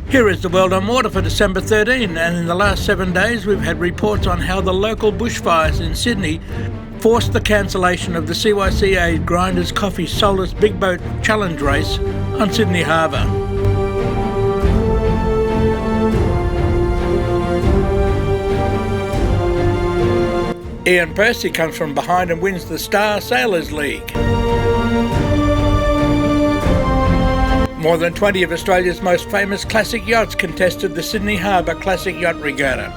Here is the world on water for December 13, and in the last 7 days we've had reports on how the local bushfires in Sydney forced the cancellation of the CYCA Grinders Coffee SOLAS Big Boat Challenge race on Sydney Harbour. Ian Percy comes from behind and wins the Star Sailors League. More than 20 of Australia's most famous classic yachts contested the Sydney Harbour Classic Yacht Regatta.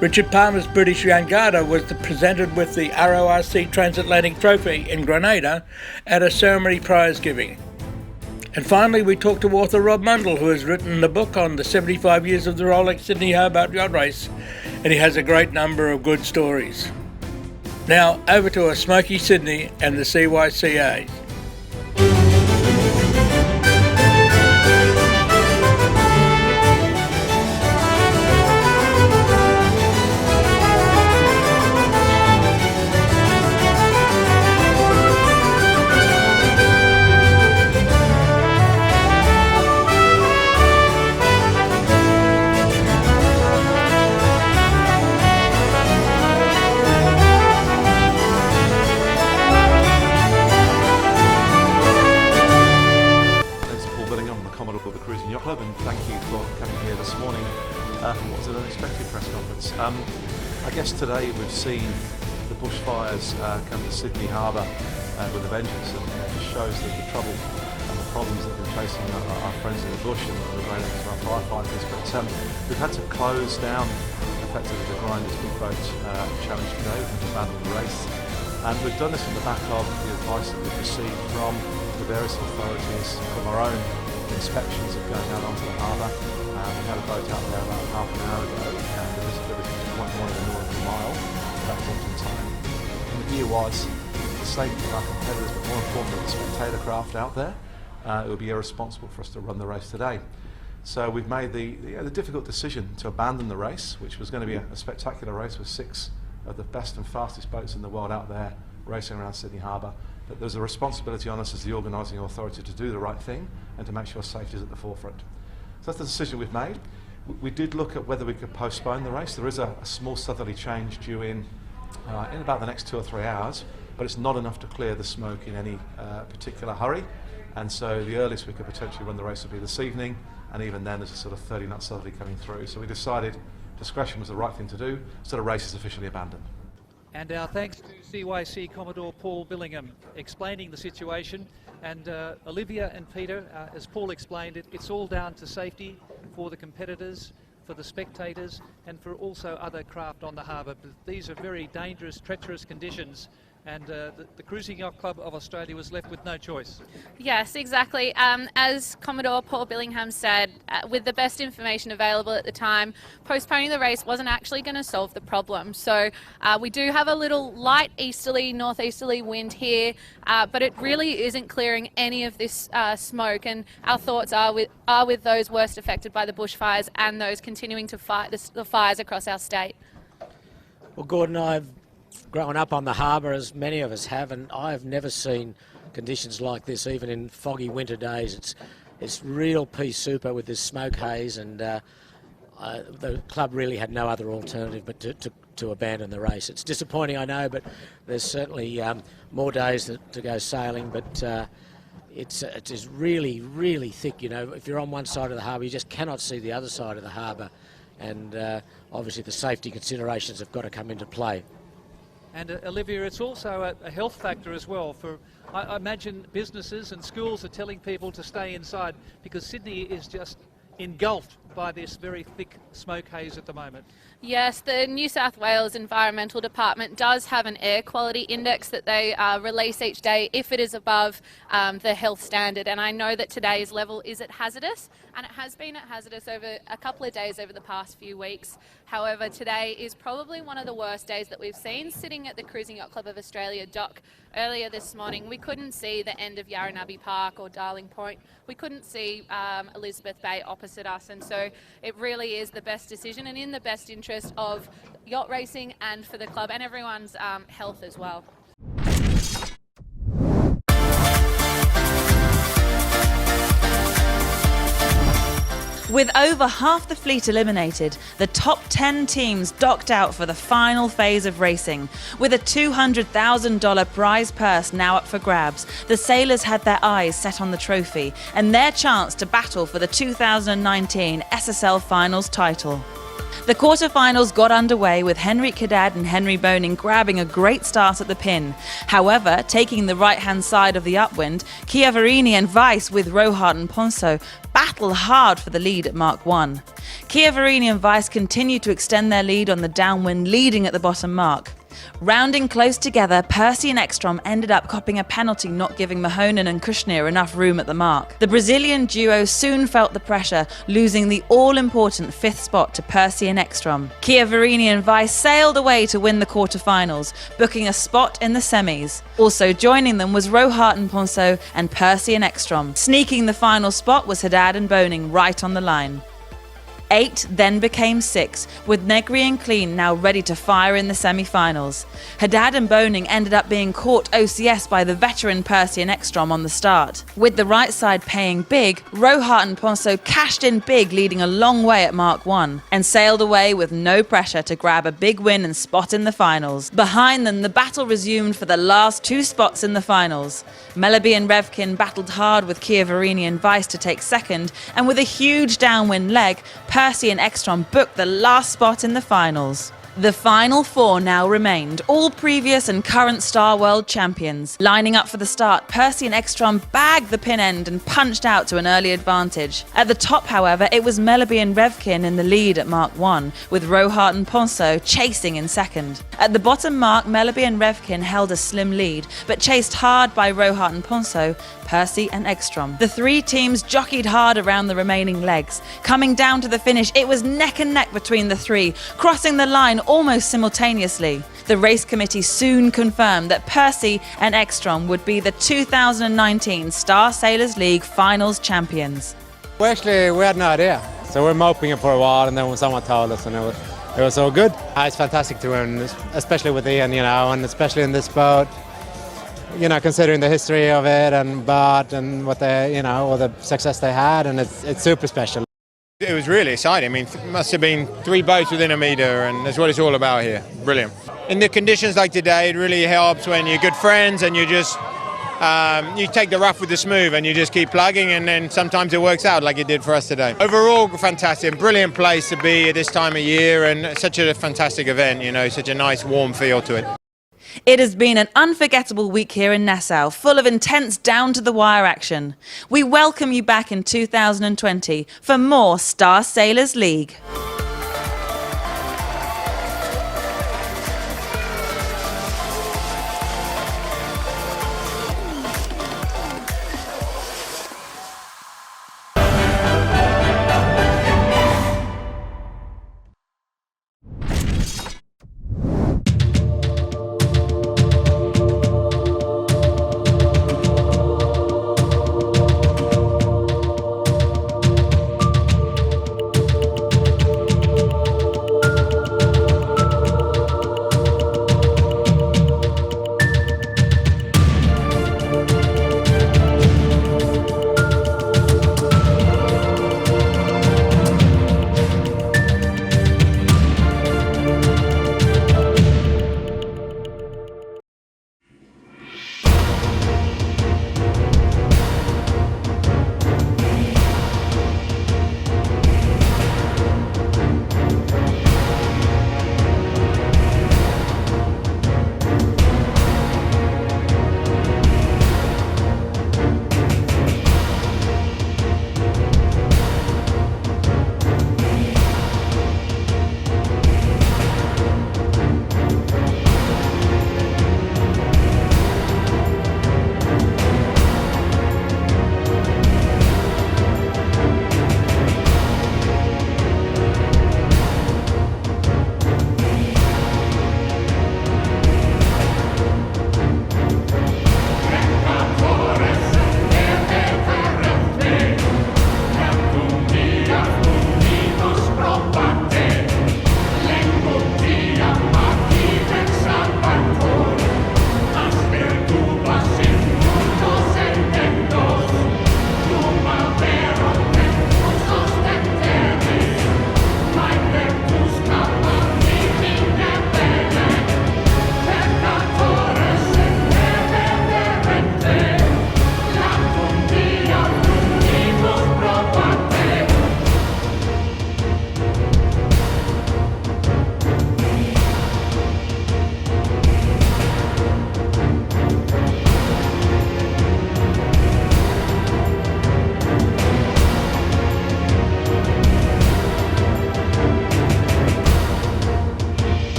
Richard Palmer's British Jangada was presented with the RORC Transatlantic Trophy in Grenada at a ceremony prize giving. And finally, we talked to author Rob Mundle, who has written a book on the 75 years of the Rolex Sydney Hobart Yacht Race, and he has a great number of good stories. Now, over to a smoky Sydney and the CYCA. I guess today we've seen the bushfires come to Sydney Harbour with a vengeance, and it just shows that the trouble and the problems that have been facing our friends in the bush and the great efforts of our firefighters. But we've had to close down effectively the Grinders Big Boat Challenge today. We've had to abandon the race, and we've done this on the back of the advice that we've received from the various authorities, from our own inspections of going out onto the harbour. We had a boat out there about half an hour ago, and the visibility was 1 nautical mile at that point in time. And the view was the safety of our competitors, but more importantly the spectator craft out there. It would be irresponsible for us to run the race today. So we've made the difficult decision to abandon the race, which was going to be a spectacular race with 6 of the best and fastest boats in the world out there racing around Sydney Harbour. But there's a responsibility on us as the organising authority to do the right thing and to make sure safety is at the forefront. So that's the decision we've made. We did look at whether we could postpone the race. There is a small southerly change due in about the next 2 or 3 hours, but it's not enough to clear the smoke in any particular hurry. And so the earliest we could potentially run the race would be this evening, and even then there's a sort of 30-knot southerly coming through. So we decided discretion was the right thing to do, so the race is officially abandoned. And our thanks to CYC Commodore Paul Billingham explaining the situation, and Olivia and Peter, as Paul explained it, it's all down to safety for the competitors, for the spectators, and for also other craft on the harbour. But these are very dangerous, treacherous conditions, and the Cruising Yacht Club of Australia was left with no choice. Yes, exactly. As Commodore Paul Billingham said, with the best information available at the time, postponing the race wasn't actually going to solve the problem. So we do have a little light easterly, northeasterly wind here, but it really isn't clearing any of this smoke, and our thoughts are with those worst affected by the bushfires and those continuing to fight the fires across our state. Well, Gordon, I've grown up on the harbour, as many of us have, and I've never seen conditions like this, even in foggy winter days. It's real pea super with this smoke haze, and the club really had no other alternative but to abandon the race. It's disappointing, I know, but there's certainly more days to go sailing, but it's really, really thick. You know, if you're on one side of the harbour, you just cannot see the other side of the harbour, and obviously the safety considerations have got to come into play. And Olivia, it's also a health factor as well. I imagine businesses and schools are telling people to stay inside because Sydney is just engulfed by this very thick smoke haze at the moment. Yes, the New South Wales Environmental Department does have an air quality index that they release each day if it is above the health standard, and I know that today's level is at hazardous, and it has been at hazardous over a couple of days over the past few weeks. However, today is probably one of the worst days that we've seen. Sitting at the Cruising Yacht Club of Australia dock earlier this morning, we couldn't see the end of Yarranabi Park or Darling Point. We couldn't see Elizabeth Bay opposite us, and so it really is the best decision and in the best interest of yacht racing and for the club and everyone's health as well. With over half the fleet eliminated, the top 10 teams docked out for the final phase of racing. With a $200,000 prize purse now up for grabs, the sailors had their eyes set on the trophy and their chance to battle for the 2019 SSL Finals title. The quarterfinals got underway with Henrik Haddad and Henry Boning grabbing a great start at the pin. However, taking the right-hand side of the upwind, Chiavarini and Weiss with Rohart and Ponso battled hard for the lead at Mark 1. Chiavarini and Weiss continued to extend their lead on the downwind, leading at the bottom mark. Rounding close together, Percy and Ekstrom ended up copping a penalty, not giving Mahonen and Kushner enough room at the mark. The Brazilian duo soon felt the pressure, losing the all-important 5th spot to Percy and Ekstrom. Chiavarini and Weiss sailed away to win the quarterfinals, booking a spot in the semis. Also joining them was Rohart and Ponso and Percy and Ekstrom. Sneaking the final spot was Haddad and Boning right on the line. 8 then became 6, with Negri and Clean now ready to fire in the semi-finals. Haddad and Boning ended up being caught OCS by the veteran Percy and Ekstrom on the start. With the right side paying big, Rohart and Ponso cashed in big, leading a long way at Mark 1, and sailed away with no pressure to grab a big win and spot in the finals. Behind them, the battle resumed for the last 2 spots in the finals. Mellerby and Revkin battled hard with Chiavarini and Weiss to take second, and with a huge downwind leg, Percy and Ekstrom booked the last spot in the finals. The final 4 now remained, all previous and current Star World champions. Lining up for the start, Percy and Ekstrom bagged the pin end and punched out to an early advantage. At the top, however, it was Mellerby and Revkin in the lead at Mark 1, with Rohart and Ponso chasing in second. At the bottom mark, Mellerby and Revkin held a slim lead, but chased hard by Rohart and Ponso, Percy and Ekstrom. The 3 teams jockeyed hard around the remaining legs. Coming down to the finish, it was neck and neck between the 3, crossing the line almost simultaneously. The race committee soon confirmed that Percy and Ekstrom would be the 2019 Star Sailors League Finals champions. Well, actually, we had no idea. So we were moping it for a while, and then when someone told us, and it was so good. It's fantastic to win, especially with Ian, and especially in this boat. Considering the history of it and what they, all the success they had, and it's super special. It was really exciting. I mean, it must have been 3 boats within a metre, and that's what it's all about here. Brilliant. In the conditions like today, it really helps when you're good friends and you just, you take the rough with the smooth and you just keep plugging, and then sometimes it works out like it did for us today. Overall, fantastic, brilliant place to be at this time of year, and such a fantastic event, such a nice warm feel to it. It has been an unforgettable week here in Nassau, full of intense down-to-the-wire action. We welcome you back in 2020 for more Star Sailors League.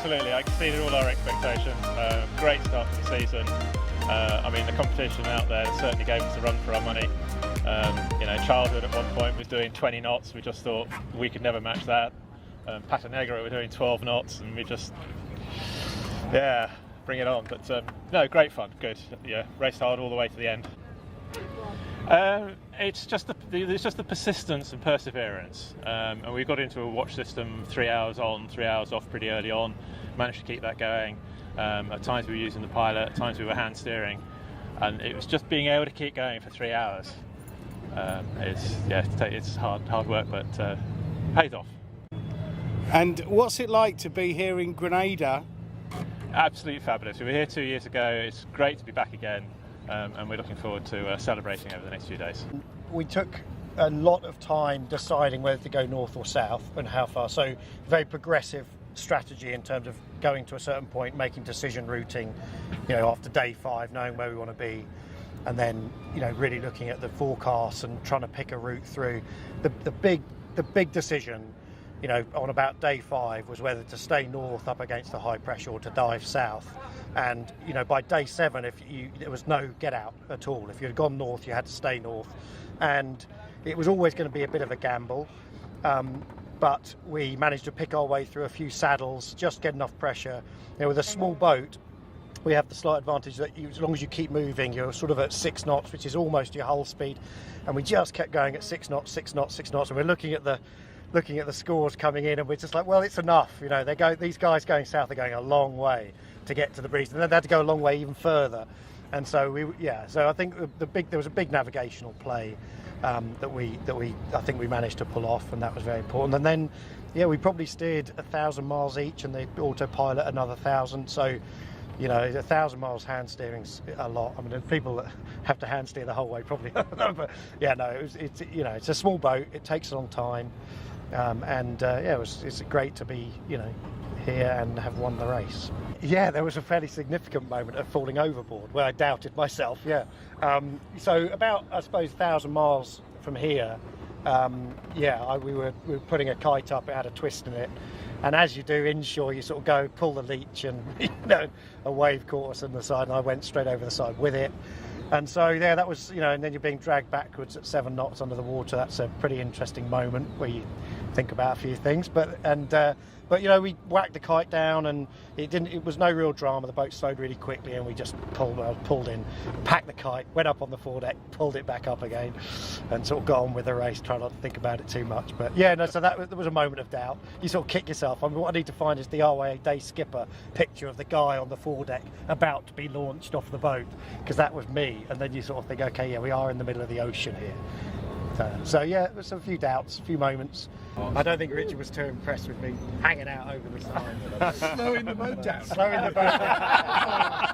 absolutely. I exceeded all our expectations. Great start to the season. I mean, the competition out there certainly gave us a run for our money. You know, Childhood at one point was doing 20 knots. We just thought we could never match that. Pata Negra were doing 12 knots, and we just, yeah, bring it on. But no, great fun, good. Yeah, raced hard all the way to the end. It's just the persistence and perseverance, and we got into a watch system 3 hours on, 3 hours off pretty early on. Managed to keep that going. At times we were using the pilot, at times we were hand steering, and it was just being able to keep going for 3 hours. It's hard work, but pays off. And what's it like to be here in Grenada? Absolutely fabulous. We were here 2 years ago. It's great to be back again, and we're looking forward to celebrating over the next few days. We took a lot of time deciding whether to go north or south and how far. So very progressive strategy in terms of going to a certain point, making decision routing, you know, after day 5, knowing where we want to be, and then, you know, really looking at the forecasts and trying to pick a route through. The big decision, you know, on about day 5 was whether to stay north up against the high pressure or to dive south. And, you know, by day 7, there was no get out at all. If you had gone north, you had to stay north. And it was always going to be a bit of a gamble. But we managed to pick our way through a few saddles, just get enough pressure. You know, with a small boat, we have the slight advantage that as long as you keep moving, you're sort of at 6 knots, which is almost your hull speed. And we just kept going at 6 knots, 6 knots, 6 knots. And we're looking at the scores coming in, and we're just like, well, it's enough. You know, these guys going south are going a long way to get to the breeze, and then they had to go a long way even further. And so so I think there was a big navigational play that I think we managed to pull off, and that was very important. And then, yeah, we probably steered 1,000 miles each, and the autopilot another 1,000. So, you know, 1,000 miles hand steering's a lot. I mean, there's people that have to hand steer the whole way probably. But yeah, no, it's a small boat. It takes a long time, it's great to be, you know, here and have won the race. Yeah, there was a fairly significant moment of falling overboard where I doubted myself. Yeah, so about, I suppose, 1,000 miles from here, we were putting a kite up. It had a twist in it, and as you do inshore, you sort of go pull the leech, and you know, a wave caught us on the side, and I went straight over the side with it. And so yeah, that was, you know, and then you're being dragged backwards at 7 knots under the water. That's a pretty interesting moment where you think about a few things. But you know, we whacked the kite down, and it was no real drama. The boat slowed really quickly, and we just pulled in, packed the kite, went up on the foredeck, pulled it back up again, and sort of got on with the race, trying not to think about it too much. But yeah, no, so there was a moment of doubt. You sort of kick yourself. I mean, what I need to find is the RYA Day Skipper picture of the guy on the foredeck about to be launched off the boat, because that was me. And then you sort of think, okay, yeah, we are in the middle of the ocean here. So yeah, there was a few doubts, a few moments. I don't think Richard was too impressed with me hanging out over the side. Slowing the boat down. Slowing the boat down.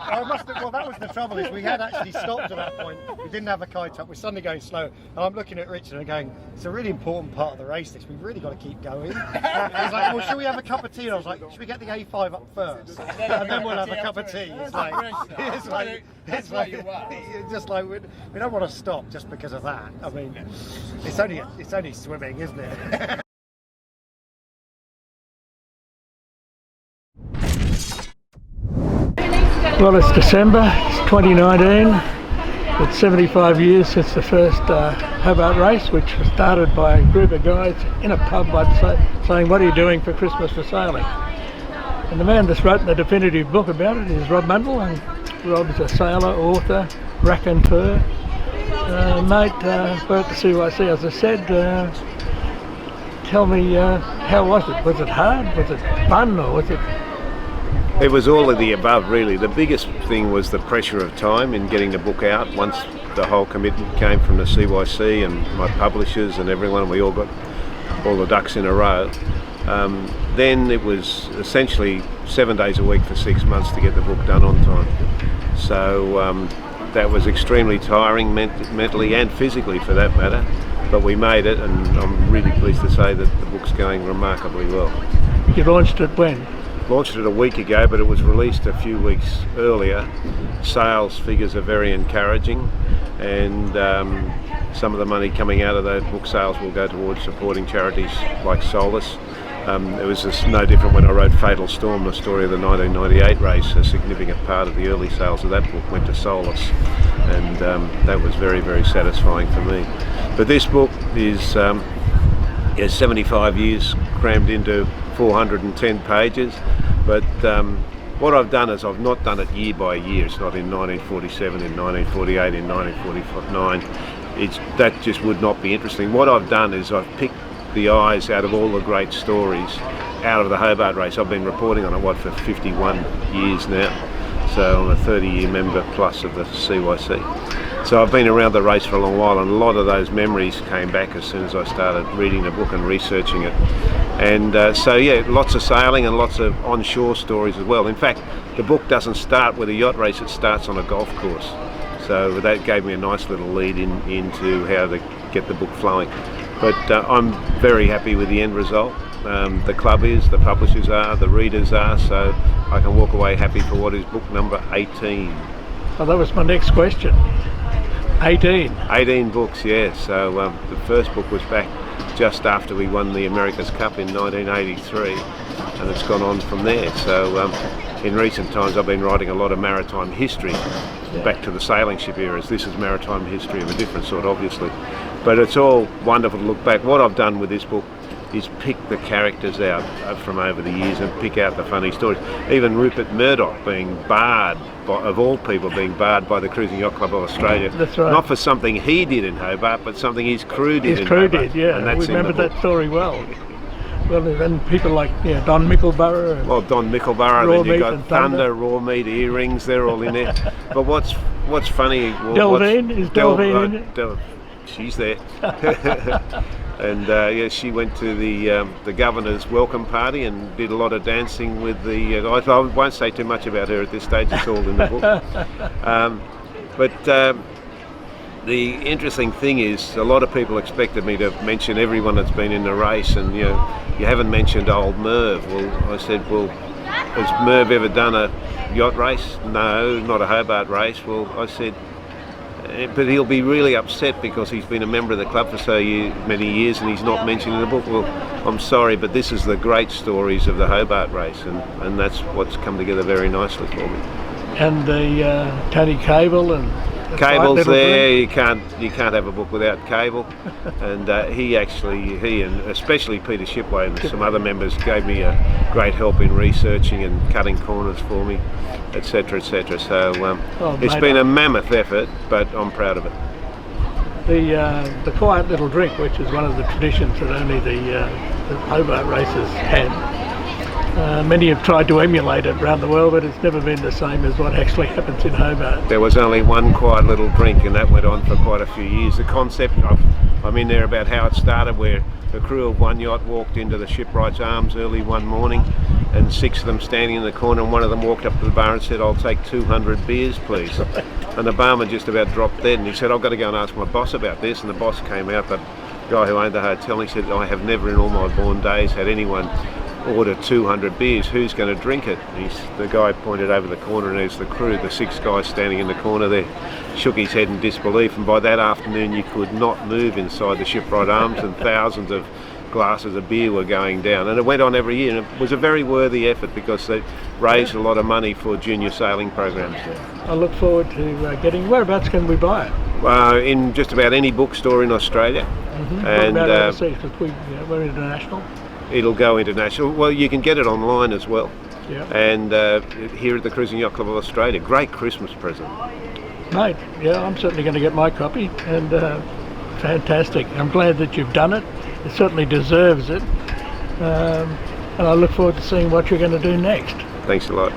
Well, that was the trouble, is we had actually stopped at that point. We didn't have a kite up. We're suddenly going slow. And I'm looking at Richard and going, it's a really important part of the race, this. We've really got to keep going. He's like, well, should we have a cup of tea? And I was like, should we get the A5 up first? And then we'll have a cup of tea. It's like we don't want to stop just because of that. I mean, it's only swimming, isn't it? Well, it's December, it's 2019. It's 75 years since the first Hobart race, which was started by a group of guys in a pub, saying, what are you doing for Christmas for sailing? And the man that's written the definitive book about it is Rob Mundle, and Rob's a sailor, author, raconteur, mate, worked at CYCA, as I said. Tell me, how was it? Was it hard? Was it fun? Or was it... It was all of the above, really. The biggest thing was the pressure of time in getting the book out. Once the whole commitment came from the CYC and my publishers and everyone, we all got all the ducks in a row. Then it was essentially 7 days a week for 6 months to get the book done on time. So that was extremely tiring, mentally and physically for that matter. But we made it, and I'm really pleased to say that the book's going remarkably well. You launched it when? Launched it a week ago, but it was released a few weeks earlier. Sales figures are very encouraging, and some of the money coming out of those book sales will go towards supporting charities like SOLAS, It was just no different when I wrote Fatal Storm, the story of the 1998 race. A significant part of the early sales of that book went to SOLAS, and that was very, very satisfying for me. But this book is 75 years crammed into 410 pages, but what I've done is I've not done it year by year. It's not in 1947, in 1948, in 1949. That just would not be interesting. What I've done is I've picked the eyes out of all the great stories out of the Hobart race. I've been reporting on it for 51 years now, so I'm a 30-year member plus of the CYC. So I've been around the race for a long while, and a lot of those memories came back as soon as I started reading the book and researching it. And so yeah, lots of sailing and lots of onshore stories as well. In fact, the book doesn't start with a yacht race, it starts on a golf course. So that gave me a nice little lead into how to get the book flowing. But I'm very happy with the end result. The club is, the publishers are, the readers are, so I can walk away happy for what is book number 18. Well, that was my next question. 18? 18 books, yeah. So the first book was back just after we won the America's Cup in 1983, and it's gone on from there. So in recent times I've been writing a lot of maritime history, back to the sailing ship eras. This is maritime history of a different sort, obviously. But it's all wonderful to look back. What I've done with this book is pick the characters out from over the years and pick out the funny stories. Even Rupert Murdoch being barred, of all people, being barred by the Cruising Yacht Club of Australia. That's right. Not for something he did in Hobart, but something his crew did in Hobart. His crew did, yeah. And that's we remember that story well. Well, and people like Don Mickleborough. Well, Don Mickleborough, then you got Thunder, Raw Meat, Earrings, they're all in there. But what's funny... Delvine, is Delvine in it? She's there. And yeah, she went to the governor's welcome party and did a lot of dancing with the guys. I won't say too much about her at this stage, it's all in the book. But the interesting thing is, a lot of people expected me to mention everyone that's been in the race, and you haven't mentioned old Merv. Well, I said, well, has Merv ever done a yacht race? No, not a Hobart race. Well, I said, but he'll be really upset because he's been a member of the club for so many years and he's not mentioned in the book. Well, I'm sorry, but this is the great stories of the Hobart race, and that's what's come together very nicely for me. And the Tony Cable and Cable's there. You can't have a book without Cable, and he and especially Peter Shipway and some other members gave me a great help in researching and cutting corners for me, etc., etc. So it's been a mammoth effort, but I'm proud of it. The quiet little drink, which is one of the traditions that only the Hobart races had. Many have tried to emulate it around the world, but it's never been the same as what actually happens in Hobart. There was only one quiet little drink, and that went on for quite a few years. The concept, I'm in there about how it started, where the crew of one yacht walked into the Shipwright's Arms early one morning, and 6 of them standing in the corner, and one of them walked up to the bar and said, "I'll take 200 beers, please." And the barman just about dropped dead, and he said, "I've got to go and ask my boss about this." And the boss came out, the guy who owned the hotel, and he said, "I have never in all my born days had anyone order 200 beers, who's going to drink it?" The guy pointed over the corner, and there's the crew, the 6 guys standing in the corner there, shook his head in disbelief, and by that afternoon you could not move inside the Shipwright Arms, and thousands of glasses of beer were going down, and it went on every year, and it was a very worthy effort because they raised a lot of money for junior sailing programs. I look forward to getting. Whereabouts can we buy it? In just about any bookstore in Australia. Mm-hmm. And what about overseas? Because we're international. It'll go international. Well, you can get it online as well. Yeah. And here at the Cruising Yacht Club of Australia, great Christmas present. Mate, yeah, I'm certainly going to get my copy, and fantastic. I'm glad that you've done it. It certainly deserves it. And I look forward to seeing what you're going to do next. Thanks a lot.